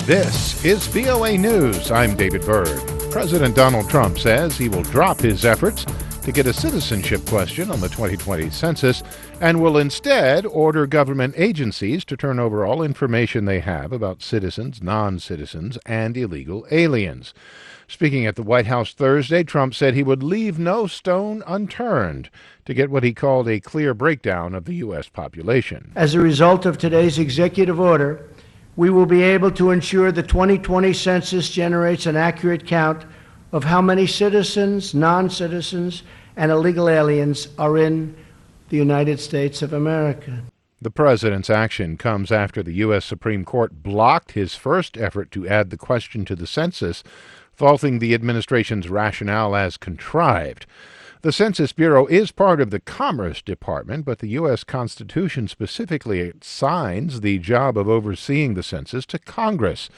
This is VOA News. I'm David Byrd. President Donald Trump says he will drop his efforts to get a citizenship question on the 2020 census and will instead order government agencies to turn over all information they have about citizens, non-citizens, and illegal aliens. Speaking at the White House Thursday, Trump said he would leave no stone unturned to get what he called a clear breakdown of the U.S. population. As a result of today's executive order, we will be able to ensure the 2020 census generates an accurate count of how many citizens, non-citizens, and illegal aliens are in the United States of America. The president's action comes after the U.S. Supreme Court blocked his first effort to add the question to the census, faulting the administration's rationale as contrived. The Census Bureau is part of the Commerce Department, but the U.S. Constitution specifically assigns the job of overseeing the census to Congress.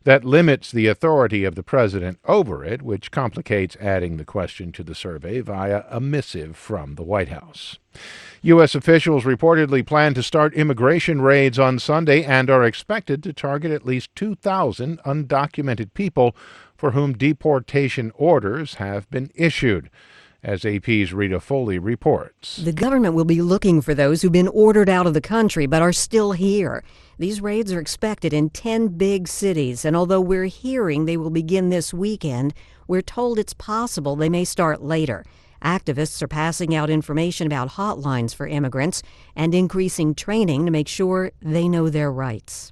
That limits the authority of the president over it, which complicates adding the question to the survey via a missive from the White House. U.S. officials reportedly plan to start immigration raids on Sunday and are expected to target at least 2,000 undocumented people for whom deportation orders have been issued. As AP's Rita Foley reports. The government will be looking for those who've been ordered out of the country but are still here. These raids are expected in 10 big cities, and although we're hearing they will begin this weekend, we're told it's possible they may start later. Activists are passing out information about hotlines for immigrants and increasing training to make sure they know their rights.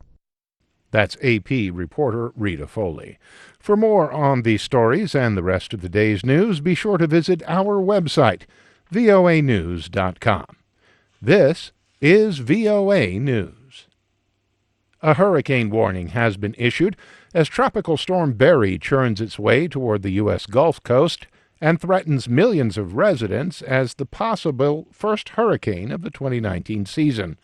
That's AP reporter Rita Foley. For more on these stories and the rest of the day's news, be sure to visit our website, voanews.com. This is VOA News. A hurricane warning has been issued as Tropical Storm Barry churns its way toward the U.S. Gulf Coast and threatens millions of residents as the possible first hurricane of the 2019 season.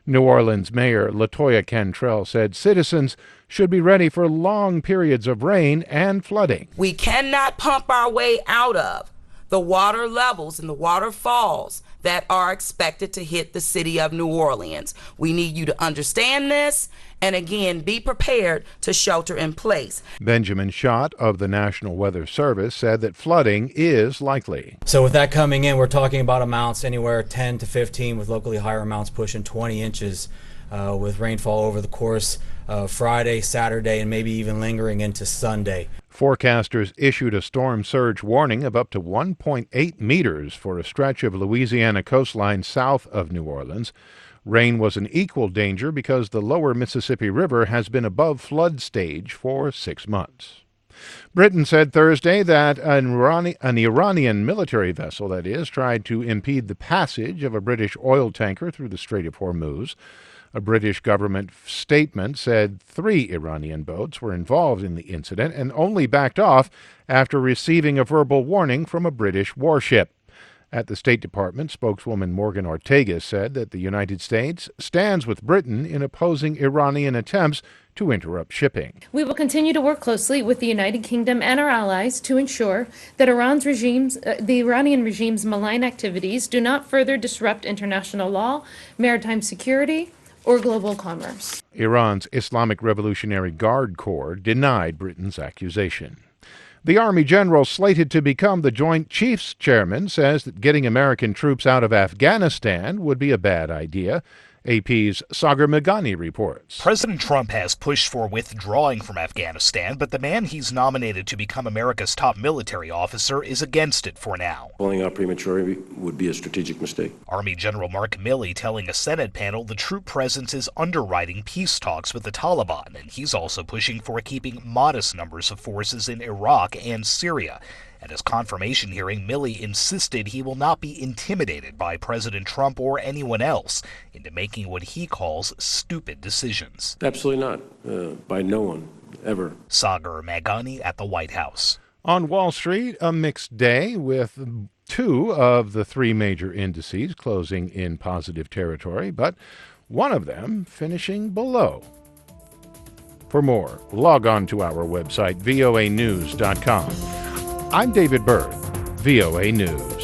New Orleans Mayor LaToya Cantrell said citizens should be ready for long periods of rain and flooding. We cannot pump our way out of the water levels and the waterfalls that are expected to hit the city of New Orleans. We need you to understand this and, again, be prepared to shelter in place. Benjamin Schott of the National Weather Service said that flooding is likely. So with that coming in, we're talking about amounts anywhere 10 to 15 with locally higher amounts pushing 20 inches with rainfall over the course of Friday, Saturday, and maybe even lingering into Sunday. Forecasters issued a storm surge warning of up to 1.8 meters for a stretch of Louisiana coastline south of New Orleans. Rain was an equal danger because the lower Mississippi River has been above flood stage for 6 months. Britain said Thursday that an Iranian military vessel, tried to impede the passage of a British oil tanker through the Strait of Hormuz. A British government statement said 3 Iranian boats were involved in the incident and only backed off after receiving a verbal warning from a British warship. At the State Department, spokeswoman Morgan Ortega said that the United States stands with Britain in opposing Iranian attempts to interrupt shipping. We will continue to work closely with the United Kingdom and our allies to ensure that the Iranian regime's malign activities do not further disrupt international law, maritime security, or global commerce. Iran's Islamic Revolutionary Guard Corps denied Britain's accusation. The Army general slated to become the Joint Chiefs chairman says that getting American troops out of Afghanistan would be a bad idea. AP's Sagar Meghani reports. President Trump has pushed for withdrawing from Afghanistan, but the man he's nominated to become America's top military officer is against it for now. Pulling out prematurely would be a strategic mistake. Army General Mark Milley telling a Senate panel the troop presence is underwriting peace talks with the Taliban, and he's also pushing for keeping modest numbers of forces in Iraq and Syria. At his confirmation hearing, Milley insisted he will not be intimidated by President Trump or anyone else into making what he calls stupid decisions. Absolutely not. By no one, ever. Sagar Meghani at the White House. On Wall Street, a mixed day with 2 of the 3 major indices closing in positive territory, but one of them finishing below. For more, log on to our website, voanews.com. I'm David Byrd, VOA News.